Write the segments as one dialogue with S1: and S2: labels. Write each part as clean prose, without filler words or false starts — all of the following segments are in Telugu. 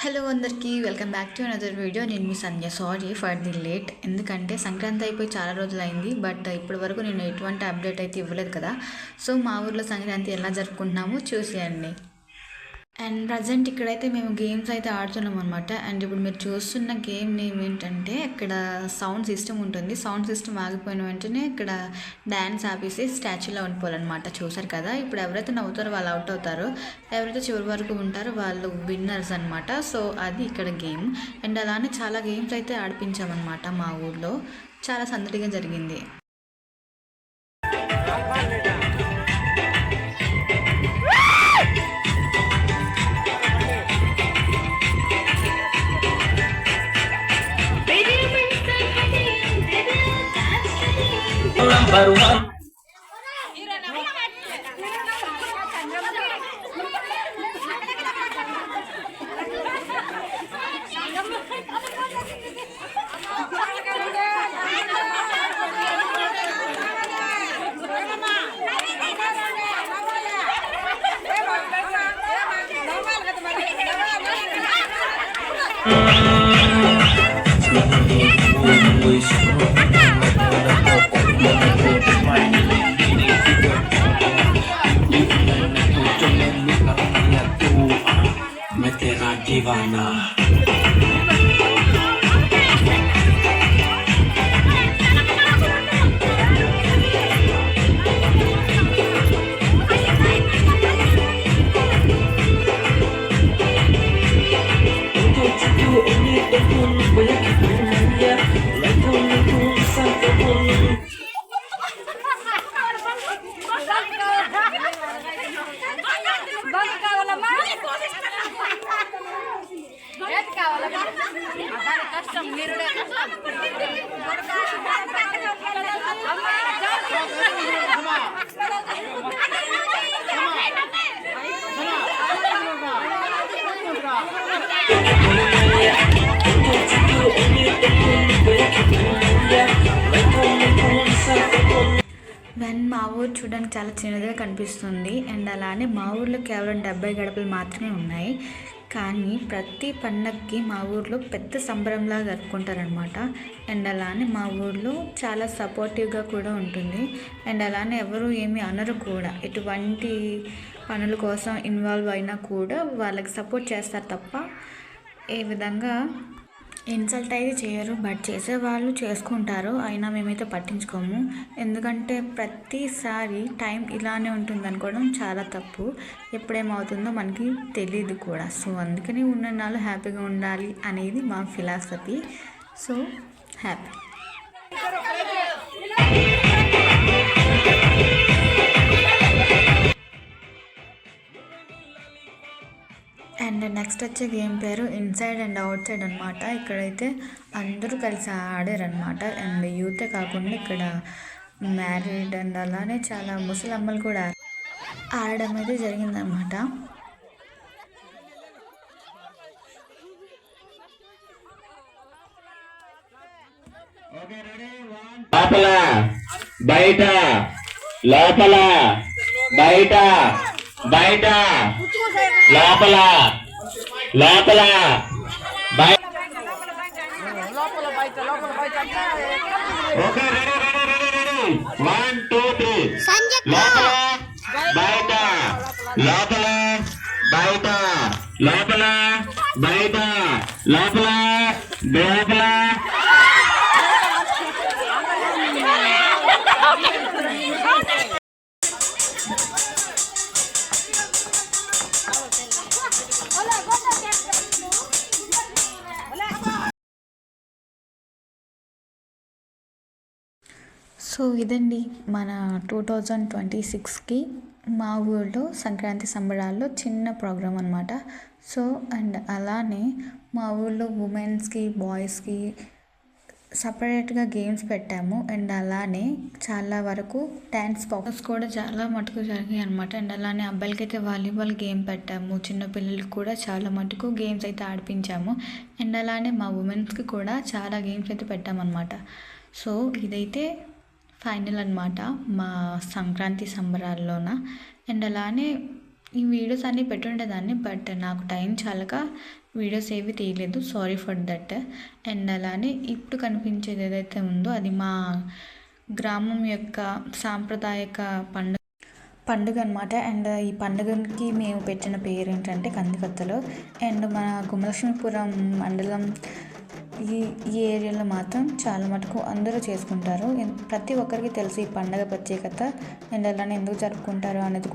S1: హలో అందరికీ welcome back to another video. నేను మీ Sandhya. Sorry for the late. ఎందుకంటే సంక్రాంతి అయిపోయి చాలా రోజులు అయింది, బట్ ఇప్పటి వరకు నేను ఎటువంటి అప్డేట్ అయితే ఇవ్వలేదు కదా. సో మా ఊర్లో సంక్రాంతి ఎలా జరుపుకుంటున్నామో చూసేయండి. అండ్ ప్రజెంట్ ఇక్కడైతే మేము గేమ్స్ అయితే ఆడుతున్నాం అనమాట. అండ్ ఇప్పుడు మీరు చూస్తున్న గేమ్ నేమ్ ఏంటంటే, ఇక్కడ సౌండ్ సిస్టమ్ ఉంటుంది. సౌండ్ సిస్టమ్ ఆగిపోయిన వెంటనే ఇక్కడ డ్యాన్స్ ఆపేసి స్టాచ్యూలో ఉండిపోవాలన్నమాట. చూసారు కదా, ఇప్పుడు ఎవరైతే నవ్వుతారో వాళ్ళు అవుట్ అవుతారు, ఎవరైతే చివరి వరకు ఉంటారో వాళ్ళు విన్నర్స్ అనమాట. సో అది ఇక్కడ గేమ్. అండ్ అలానే చాలా గేమ్స్ అయితే ఆడిపించామన్నమాట. మా ఊర్లో చాలా సందడిగా జరిగింది.
S2: Number one. Divana.
S1: వెన్ మా ఊరు చూడడానికి చాలా చిన్నదిగా కనిపిస్తుంది. అండ్ అలానే మా ఊర్లో కేవలం 70 గడపలు మాత్రమే ఉన్నాయి. కానీ ప్రతి పండగకి మా ఊర్లో పెద్ద సంబరంలా జరుపుకుంటారనమాట. అండ్ అలానే మా ఊర్లో చాలా సపోర్టివ్గా కూడా ఉంటుంది. అండ్ అలానే ఎవరు ఏమీ అనరు కూడా. ఎటువంటి పనుల కోసం ఇన్వాల్వ్ అయినా కూడా వాళ్ళకి సపోర్ట్ చేస్తారు తప్ప ఏ విధంగా ఇన్సల్ట్ అయితే చేయరు. బట్ చేసేవాళ్ళు చేసుకుంటారు, అయినా మేమైతే పట్టించుకోము. ఎందుకంటే ప్రతిసారి టైం ఇలానే ఉంటుంది అనుకోవడం చాలా తప్పు. ఎప్పుడేమవుతుందో మనకి తెలియదు కూడా. సో అందుకని ఉన్న నాళ్ళు హ్యాపీగా ఉండాలి అనేది మా philosophy. So happy. And next వచ్చే గేమ్ పేరు ఇన్సైడ్ అండ్ అవుట్ సైడ్ అనమాట. ఇక్కడైతే అందరూ కలిసి ఆడారనమాట. అండ్ యూతే కాకుండా ఇక్కడ మ్యారీడ్ అండ్ అలానే చాలా ముసలమ్మలు కూడా ఆడడం అయితే జరిగిందనమాట.
S2: లోపల బయట, లోపల బయట, బయట లోపల, లోపల బయట. Okay, ready ready ready ready. 1 2 3. లోపల బయట, లోపల బయట, లోపల బయట, లోపల లోపల.
S1: సో ఇదండి మన 2026కి మా ఊళ్ళో సంక్రాంతి సంబరాల్లో చిన్న ప్రోగ్రాం అనమాట. సో అండ్ అలానే మా ఊళ్ళో ఉమెన్స్కి బాయ్స్కి సపరేట్గా గేమ్స్ పెట్టాము. అండ్ అలానే చాలా వరకు డ్యాన్స్ పర్ఫార్మెన్స్ కూడా చాలా మటుకు జరిగాయి అనమాట. అండ్ అలానే అబ్బాయిలకి అయితే వాలీబాల్ గేమ్ పెట్టాము. చిన్నపిల్లలకి కూడా చాలా మటుకు గేమ్స్ అయితే ఆడిపించాము. అండ్ అలానే మా ఉమెన్స్కి కూడా చాలా గేమ్స్ అయితే పెట్టామన్నమాట. సో ఇదైతే ఫైనల్ అనమాట మా సంక్రాంతి సంబరాల్లోన. అండ్ అలానే ఈ వీడియోస్ అన్నీ పెట్టుండేదాన్ని, బట్ నాకు టైం చాలక వీడియోస్ ఏవి తీయలేదు. Sorry for that. అండ్ అలానే ఇప్పుడు కనిపించేది ఏదైతే ఉందో అది మా గ్రామం యొక్క సాంప్రదాయక పండుగ అనమాట. అండ్ ఈ పండుగకి మేము పెట్టిన పేరు ఏంటంటే కందికత్తలు. అండ్ మన గుమలక్ష్మీపురం మండలం ఈ ఏరియాలో మాత్రం చాలా మటుకు అందరూ చేసుకుంటారు. ప్రతి ఒక్కరికి తెలుసు ఈ పండుగ ప్రత్యేకత అండ్ అలానే ఎందుకు జరుపుకుంటారు అనేది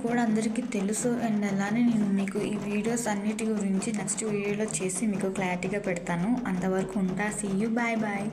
S1: కూడా అందరికీ తెలుసు. అండ్ అలానే నేను మీకు ఈ వీడియోస్ అన్నిటి గురించి నెక్స్ట్ వీడియోలో చేసి మీకు క్లారిటీగా పెడతాను. అంతవరకు ఉంటా. See you, bye bye.